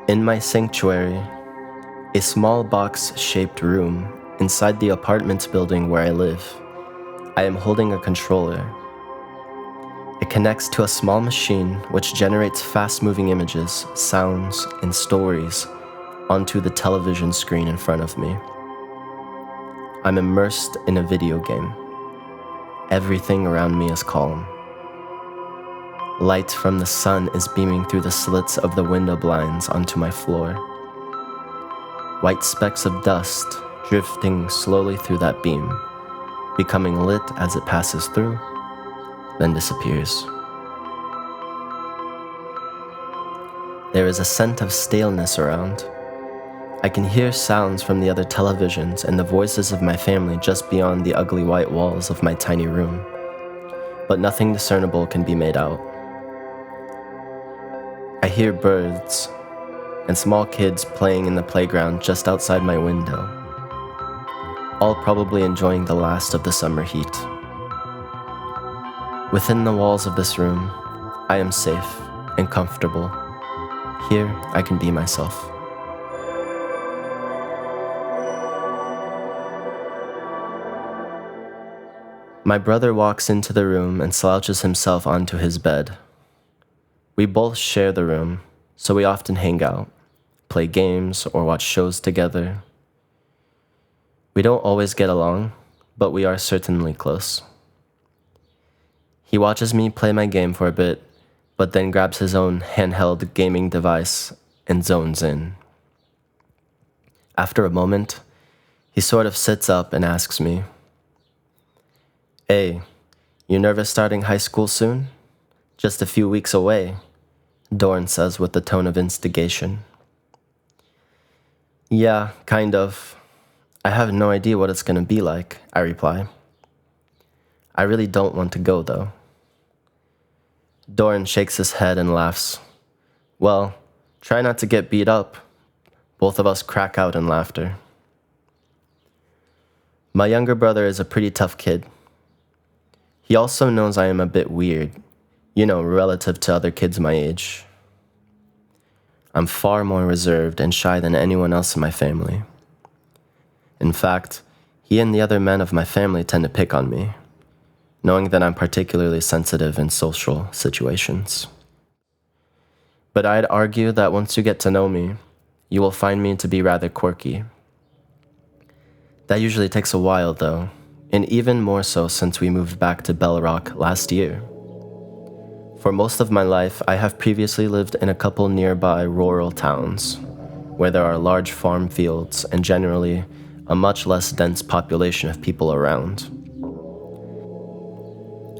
In my sanctuary, a small box-shaped room inside the apartment building where I live, I am holding a controller. It connects to a small machine which generates fast-moving images, sounds, and stories onto the television screen in front of me. I'm immersed in a video game. Everything around me is calm. Light from the sun is beaming through the slits of the window blinds onto my floor. White specks of dust drifting slowly through that beam, becoming lit as it passes through, then disappears. There is a scent of staleness around. I can hear sounds from the other televisions and the voices of my family just beyond the ugly white walls of my tiny room, but nothing discernible can be made out. I hear birds and small kids playing in the playground just outside my window, all probably enjoying the last of the summer heat. Within the walls of this room, I am safe and comfortable. Here, I can be myself. My brother walks into the room and slouches himself onto his bed. We both share the room, so we often hang out, play games, or watch shows together. We don't always get along, but we are certainly close. He watches me play my game for a bit, but then grabs his own handheld gaming device and zones in. After a moment, he sort of sits up and asks me, "Hey, you nervous starting high school soon? Just a few weeks away," Dorn says with a tone of instigation. "Yeah, kind of. I have no idea what it's gonna be like," I reply. "I really don't want to go, though." Dorn shakes his head and laughs. "Well, try not to get beat up." Both of us crack out in laughter. My younger brother is a pretty tough kid. He also knows I am a bit weird, relative to other kids my age. I'm far more reserved and shy than anyone else in my family. In fact, he and the other men of my family tend to pick on me, knowing that I'm particularly sensitive in social situations. But I'd argue that once you get to know me, you will find me to be rather quirky. That usually takes a while, though, and even more so since we moved back to Bellrock last year. For most of my life, I have previously lived in a couple nearby rural towns, where there are large farm fields and generally a much less dense population of people around.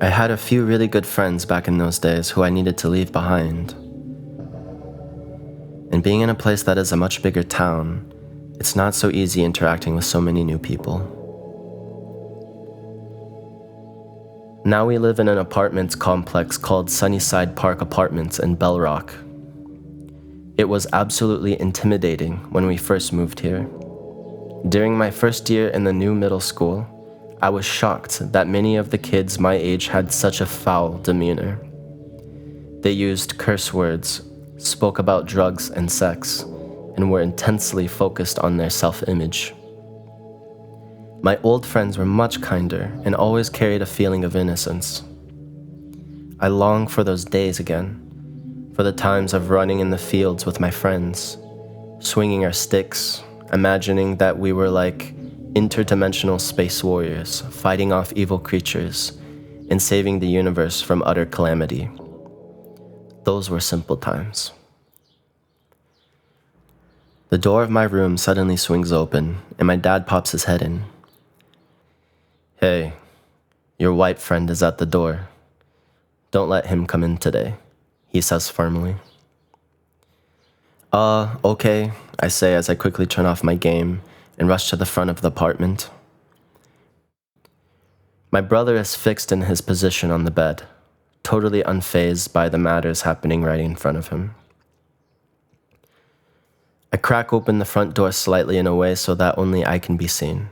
I had a few really good friends back in those days who I needed to leave behind. And being in a place that is a much bigger town, it's not so easy interacting with so many new people. Now we live in an apartment complex called Sunnyside Park Apartments in Bellrock. It was absolutely intimidating when we first moved here. During my first year in the new middle school, I was shocked that many of the kids my age had such a foul demeanor. They used curse words, spoke about drugs and sex, and were intensely focused on their self-image. My old friends were much kinder and always carried a feeling of innocence. I long for those days again, for the times of running in the fields with my friends, swinging our sticks, imagining that we were like interdimensional space warriors fighting off evil creatures and saving the universe from utter calamity. Those were simple times. The door of my room suddenly swings open and my dad pops his head in. "Hey, your white friend is at the door. Don't let him come in today," he says firmly. Okay," I say as I quickly turn off my game and rush to the front of the apartment. My brother is fixed in his position on the bed, totally unfazed by the matters happening right in front of him. I crack open the front door slightly in a way so that only I can be seen,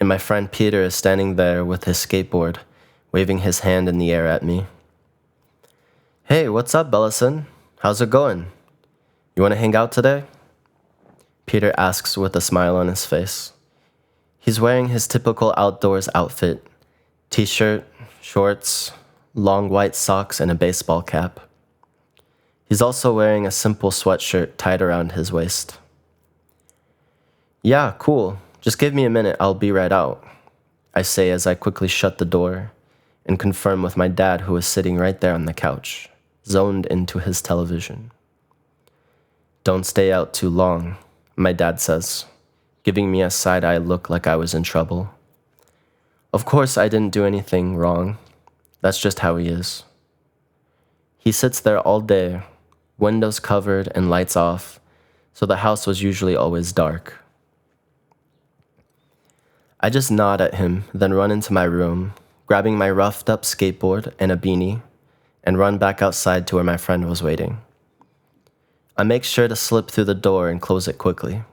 and my friend Peter is standing there with his skateboard, waving his hand in the air at me. "Hey, what's up, Beleson? How's it going? You want to hang out today? Peter asks with a smile on his face. He's wearing his typical outdoors outfit, t-shirt, shorts, long white socks, and a baseball cap. He's also wearing a simple sweatshirt tied around his waist. Yeah, cool. Just give me a minute, I'll be right out, I say as I quickly shut the door and confirm with my dad, who is sitting right there on the couch, zoned into his television. Don't stay out too long, my dad says, giving me a side-eye look like I was in trouble. Of course I didn't do anything wrong. That's just how he is. He sits there all day, windows covered and lights off, so the house was usually always dark. I just nod at him, then run into my room, grabbing my roughed-up skateboard and a beanie, and run back outside to where my friend was waiting. I make sure to slip through the door and close it quickly.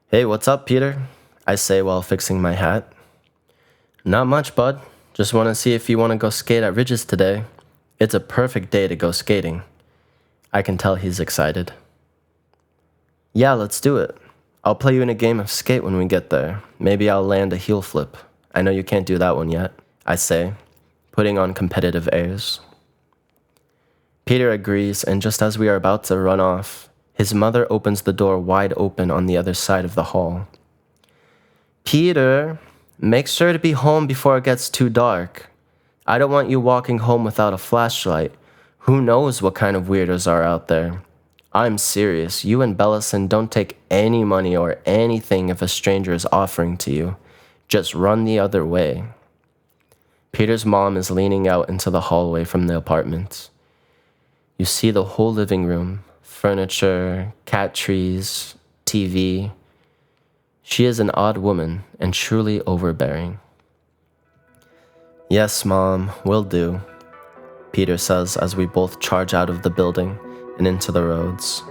Hey, what's up, Peter? I say while fixing my hat. Not much, bud. Just want to see if you want to go skate at Ridges today. It's a perfect day to go skating. I can tell he's excited. Yeah, let's do it. I'll play you in a game of skate when we get there. Maybe I'll land a heel flip. I know you can't do that one yet, I say, putting on competitive airs. Peter agrees, and just as we are about to run off, his mother opens the door wide open on the other side of the hall. Peter, make sure to be home before it gets too dark. I don't want you walking home without a flashlight. Who knows what kind of weirdos are out there? I'm serious. You and Beleson don't take any money or anything if a stranger is offering to you. Just run the other way. Peter's mom is leaning out into the hallway from the apartment. You see the whole living room, furniture, cat trees, TV. She is an odd woman and truly overbearing. Yes, Mom, will do, Peter says as we both charge out of the building and into the roads,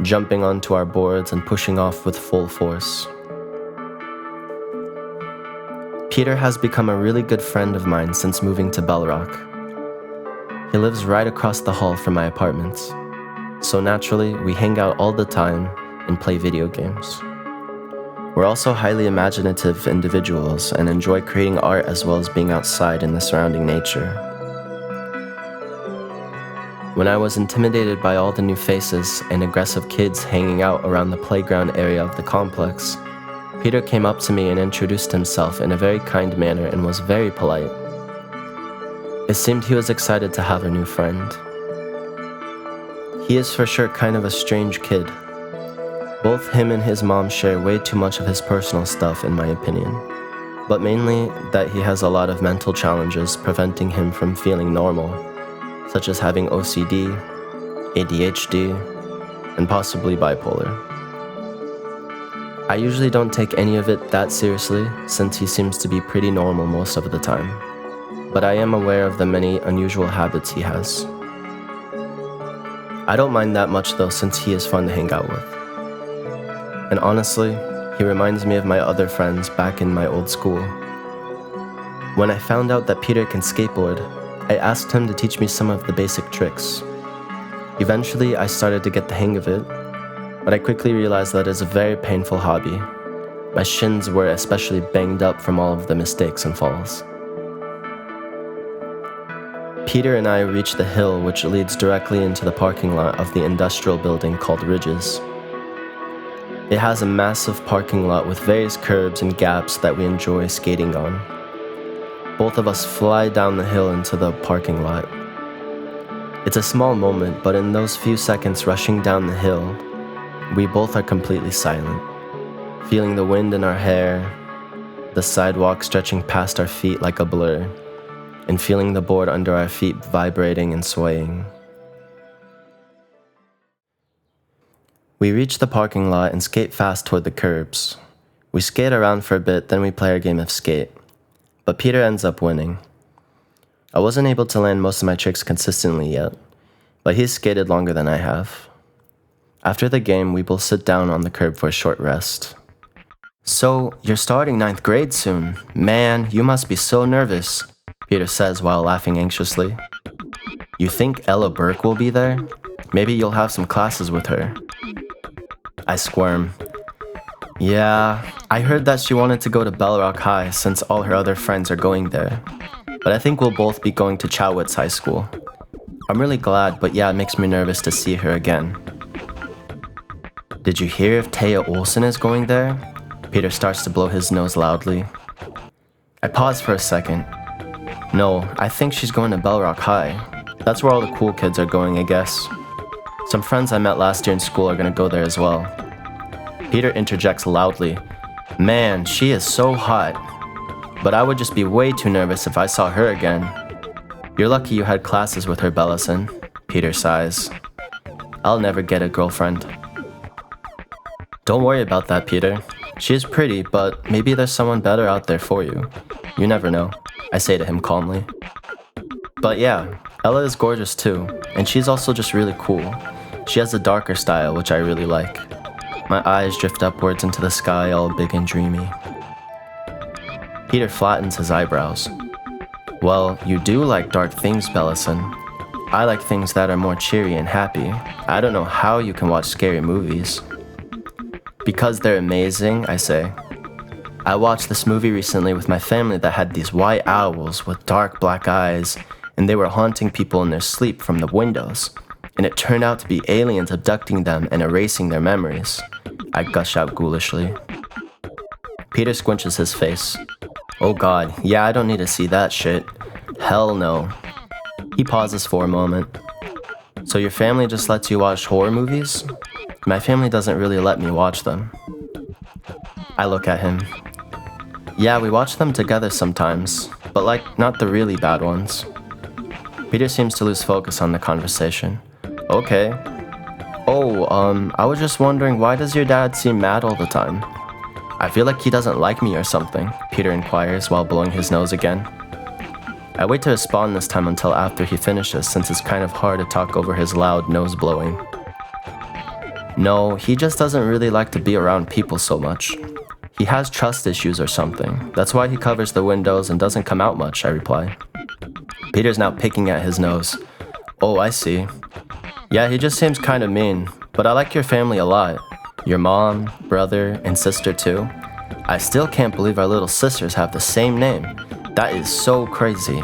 jumping onto our boards and pushing off with full force. Peter has become a really good friend of mine since moving to Bellrock. He lives right across the hall from my apartment, so naturally we hang out all the time and play video games. We're also highly imaginative individuals and enjoy creating art as well as being outside in the surrounding nature. When I was intimidated by all the new faces and aggressive kids hanging out around the playground area of the complex, Peter came up to me and introduced himself in a very kind manner and was very polite. It seemed he was excited to have a new friend. He is for sure kind of a strange kid. Both him and his mom share way too much of his personal stuff, in my opinion, but mainly that he has a lot of mental challenges preventing him from feeling normal, such as having OCD, ADHD, and possibly bipolar. I usually don't take any of it that seriously since he seems to be pretty normal most of the time, but I am aware of the many unusual habits he has. I don't mind that much though, since he is fun to hang out with. And honestly, he reminds me of my other friends back in my old school. When I found out that Peter can skateboard, I asked him to teach me some of the basic tricks. Eventually, I started to get the hang of it, but I quickly realized that it's a very painful hobby. My shins were especially banged up from all of the mistakes and falls. Peter and I reached the hill which leads directly into the parking lot of the industrial building called Ridges. It has a massive parking lot with various curbs and gaps that we enjoy skating on. Both of us fly down the hill into the parking lot. It's a small moment, but in those few seconds rushing down the hill, we both are completely silent, feeling the wind in our hair, the sidewalk stretching past our feet like a blur, and feeling the board under our feet vibrating and swaying. We reach the parking lot and skate fast toward the curbs. We skate around for a bit, then we play our game of skate. But Peter ends up winning. I wasn't able to land most of my tricks consistently yet, but he's skated longer than I have. After the game, we both sit down on the curb for a short rest. So, you're starting 9th grade soon. Man, you must be so nervous, Peter says while laughing anxiously. You think Ella Burke will be there? Maybe you'll have some classes with her. I squirm. Yeah, I heard that she wanted to go to Bellrock High since all her other friends are going there. But I think we'll both be going to Chowitz High School. I'm really glad, but yeah, it makes me nervous to see her again. Did you hear if Taya Olsen is going there? Peter starts to blow his nose loudly. I pause for a second. No, I think she's going to Bellrock High. That's where all the cool kids are going, I guess. Some friends I met last year in school are gonna go there as well. Peter interjects loudly. Man, she is so hot. But I would just be way too nervous if I saw her again. You're lucky you had classes with her, Beleson. Peter sighs. I'll never get a girlfriend. Don't worry about that, Peter. She is pretty, but maybe there's someone better out there for you. You never know, I say to him calmly. But yeah, Ella is gorgeous too, and she's also just really cool. She has a darker style, which I really like. My eyes drift upwards into the sky, all big and dreamy. Peter flattens his eyebrows. Well, you do like dark things, Bellison. I like things that are more cheery and happy. I don't know how you can watch scary movies. Because they're amazing, I say. I watched this movie recently with my family that had these white owls with dark black eyes, and they were haunting people in their sleep from the windows. And it turned out to be aliens abducting them and erasing their memories. I gush out ghoulishly. Peter squinches his face. Oh god, yeah, I don't need to see that shit. Hell no. He pauses for a moment. So your family just lets you watch horror movies? My family doesn't really let me watch them. I look at him. Yeah, we watch them together sometimes, but like, not the really bad ones. Peter seems to lose focus on the conversation. Okay. Oh, I was just wondering, why does your dad seem mad all the time? I feel like he doesn't like me or something, Peter inquires while blowing his nose again. I wait to respond this time until after he finishes, since it's kind of hard to talk over his loud nose blowing. No, he just doesn't really like to be around people so much. He has trust issues or something. That's why he covers the windows and doesn't come out much, I reply. Peter's now picking at his nose. Oh, I see. Yeah, he just seems kind of mean, but I like your family a lot. Your mom, brother, and sister too. I still can't believe our little sisters have the same name. That is so crazy.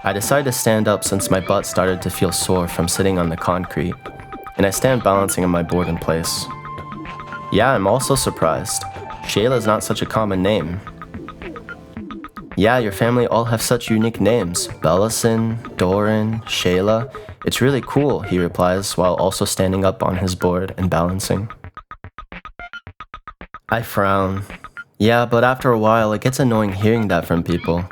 I decide to stand up since my butt started to feel sore from sitting on the concrete, and I stand balancing on my board in place. Yeah, I'm also surprised. Shayla's not such a common name. Yeah, your family all have such unique names. Beleson, Doran, Shayla. It's really cool, he replies while also standing up on his board and balancing. I frown. Yeah, but after a while it gets annoying hearing that from people.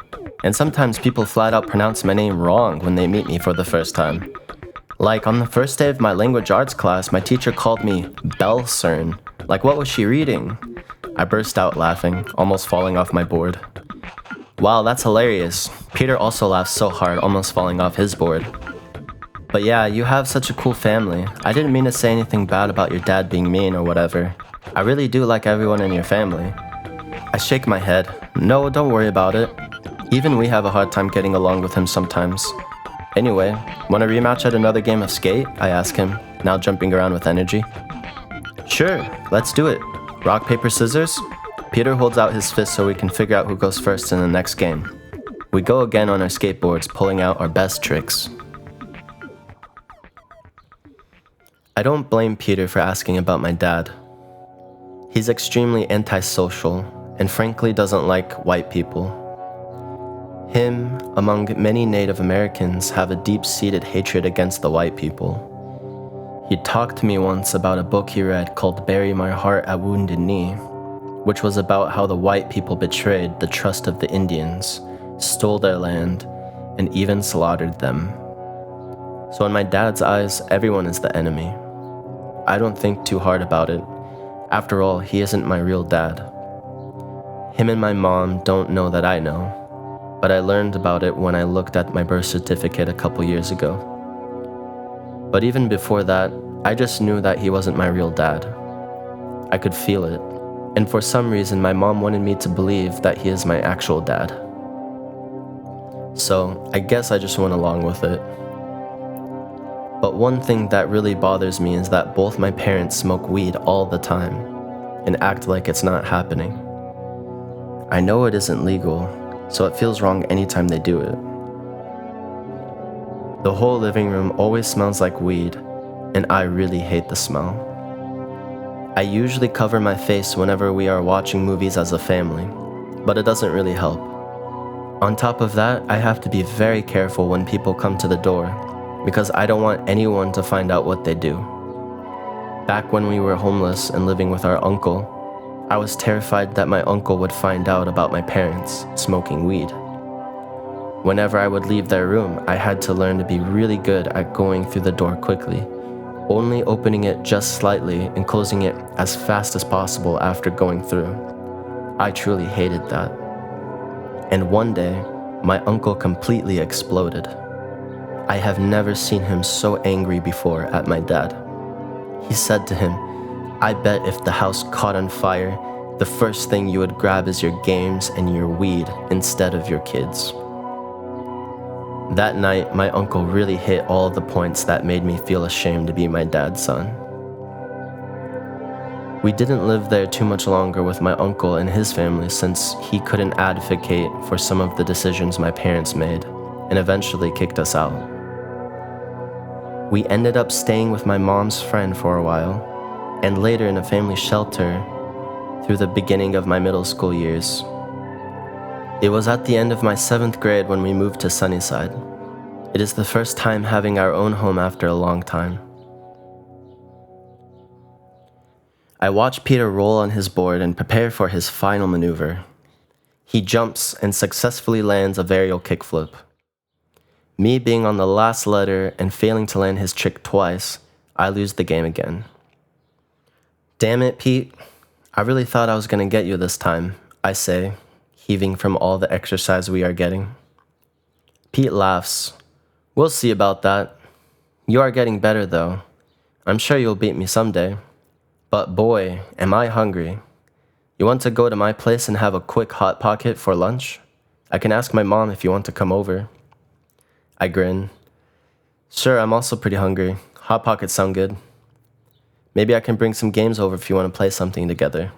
And sometimes people flat out pronounce my name wrong when they meet me for the first time. Like on the first day of my language arts class, my teacher called me Bellcern. Like what was she reading? I burst out laughing, almost falling off my board. Wow, that's hilarious. Peter also laughs so hard, almost falling off his board. But yeah, you have such a cool family. I didn't mean to say anything bad about your dad being mean or whatever. I really do like everyone in your family. I shake my head. No, don't worry about it. Even we have a hard time getting along with him sometimes. Anyway, want a rematch at another game of skate? I ask him, now jumping around with energy. Sure, let's do it. Rock, paper, scissors? Peter holds out his fist so we can figure out who goes first in the next game. We go again on our skateboards, pulling out our best tricks. I don't blame Peter for asking about my dad. He's extremely antisocial and frankly doesn't like white people. Him, among many Native Americans, have a deep-seated hatred against the white people. He talked to me once about a book he read called Bury My Heart at Wounded Knee, which was about how the white people betrayed the trust of the Indians, stole their land, and even slaughtered them. So in my dad's eyes, everyone is the enemy. I don't think too hard about it. After all, he isn't my real dad. Him and my mom don't know that I know, but I learned about it when I looked at my birth certificate a couple years ago. But even before that, I just knew that he wasn't my real dad. I could feel it, and for some reason my mom wanted me to believe that he is my actual dad. So I guess I just went along with it. But one thing that really bothers me is that both my parents smoke weed all the time and act like it's not happening. I know it isn't legal, so it feels wrong anytime they do it. The whole living room always smells like weed, and I really hate the smell. I usually cover my face whenever we are watching movies as a family, but it doesn't really help. On top of that, I have to be very careful when people come to the door, because I don't want anyone to find out what they do. Back when we were homeless and living with our uncle, I was terrified that my uncle would find out about my parents smoking weed. Whenever I would leave their room, I had to learn to be really good at going through the door quickly, only opening it just slightly and closing it as fast as possible after going through. I truly hated that. And one day, my uncle completely exploded. I have never seen him so angry before at my dad. He said to him, "I bet if the house caught on fire, the first thing you would grab is your games and your weed instead of your kids." That night, my uncle really hit all the points that made me feel ashamed to be my dad's son. We didn't live there too much longer with my uncle and his family since he couldn't advocate for some of the decisions my parents made and eventually kicked us out. We ended up staying with my mom's friend for a while and later in a family shelter through the beginning of my middle school years. It was at the end of my 7th grade when we moved to Sunnyside. It is the first time having our own home after a long time. I watch Peter roll on his board and prepare for his final maneuver. He jumps and successfully lands a varial kickflip. Me being on the last letter and failing to land his trick twice, I lose the game again. "Damn it, Pete. I really thought I was gonna get you this time," I say, heaving from all the exercise we are getting. Pete laughs. "We'll see about that. You are getting better though. I'm sure you'll beat me someday. But boy, am I hungry. You want to go to my place and have a quick Hot Pocket for lunch? I can ask my mom if you want to come over." I grin. "Sure, I'm also pretty hungry. Hot Pockets sound good. Maybe I can bring some games over if you want to play something together."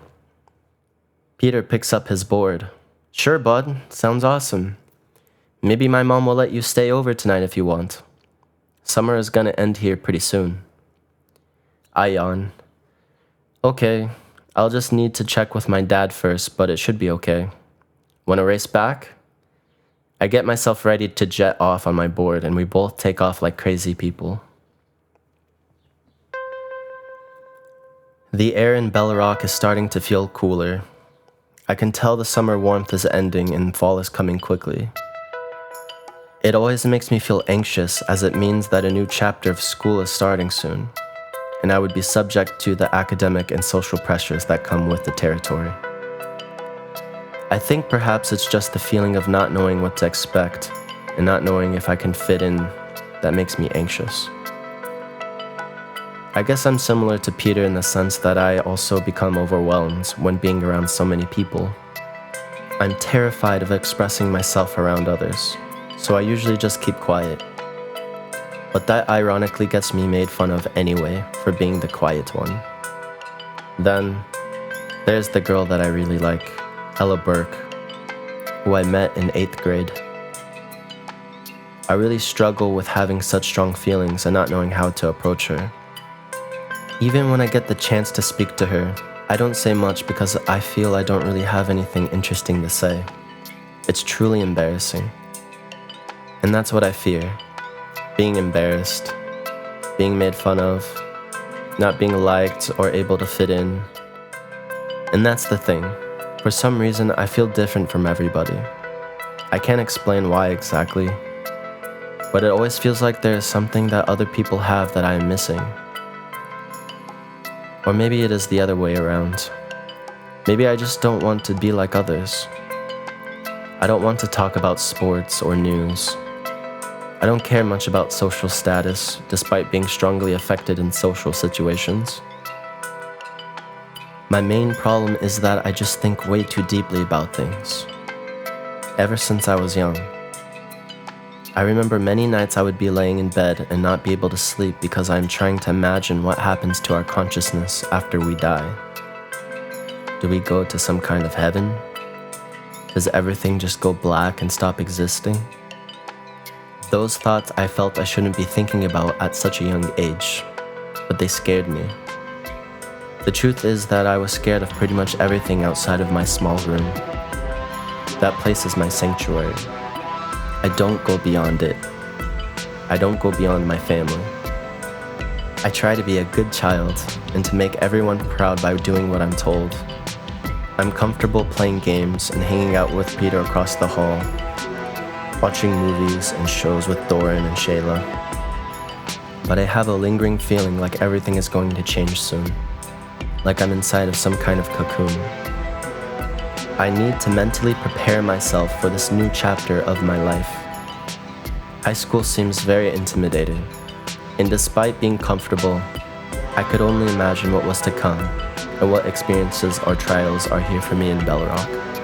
Peter picks up his board. "Sure, bud. Sounds awesome. Maybe my mom will let you stay over tonight if you want. Summer is gonna end here pretty soon." I yawn. "Okay, I'll just need to check with my dad first, but it should be okay. Wanna race back?" I get myself ready to jet off on my board and we both take off like crazy people. The air in Bellrock is starting to feel cooler. I can tell the summer warmth is ending and fall is coming quickly. It always makes me feel anxious as it means that a new chapter of school is starting soon, and I would be subject to the academic and social pressures that come with the territory. I think perhaps it's just the feeling of not knowing what to expect and not knowing if I can fit in that makes me anxious. I guess I'm similar to Peter in the sense that I also become overwhelmed when being around so many people. I'm terrified of expressing myself around others, so I usually just keep quiet. But that ironically gets me made fun of anyway for being the quiet one. Then, there's the girl that I really like, Ella Burke, who I met in 8th grade. I really struggle with having such strong feelings and not knowing how to approach her. Even when I get the chance to speak to her, I don't say much because I feel I don't really have anything interesting to say. It's truly embarrassing. And that's what I fear. Being embarrassed, being made fun of, not being liked or able to fit in. And that's the thing. For some reason, I feel different from everybody. I can't explain why exactly, but it always feels like there is something that other people have that I am missing. Or maybe it is the other way around. Maybe I just don't want to be like others. I don't want to talk about sports or news. I don't care much about social status, despite being strongly affected in social situations. My main problem is that I just think way too deeply about things. Ever since I was young. I remember many nights I would be laying in bed and not be able to sleep because I'm trying to imagine what happens to our consciousness after we die. Do we go to some kind of heaven? Does everything just go black and stop existing? Those thoughts I felt I shouldn't be thinking about at such a young age, but they scared me. The truth is that I was scared of pretty much everything outside of my small room. That place is my sanctuary. I don't go beyond it. I don't go beyond my family. I try to be a good child and to make everyone proud by doing what I'm told. I'm comfortable playing games and hanging out with Peter across the hall, watching movies and shows with Doran and Shayla. But I have a lingering feeling like everything is going to change soon, like I'm inside of some kind of cocoon. I need to mentally prepare myself for this new chapter of my life. High school seems very intimidating, and despite being comfortable, I could only imagine what was to come and what experiences or trials are here for me in Bellrock.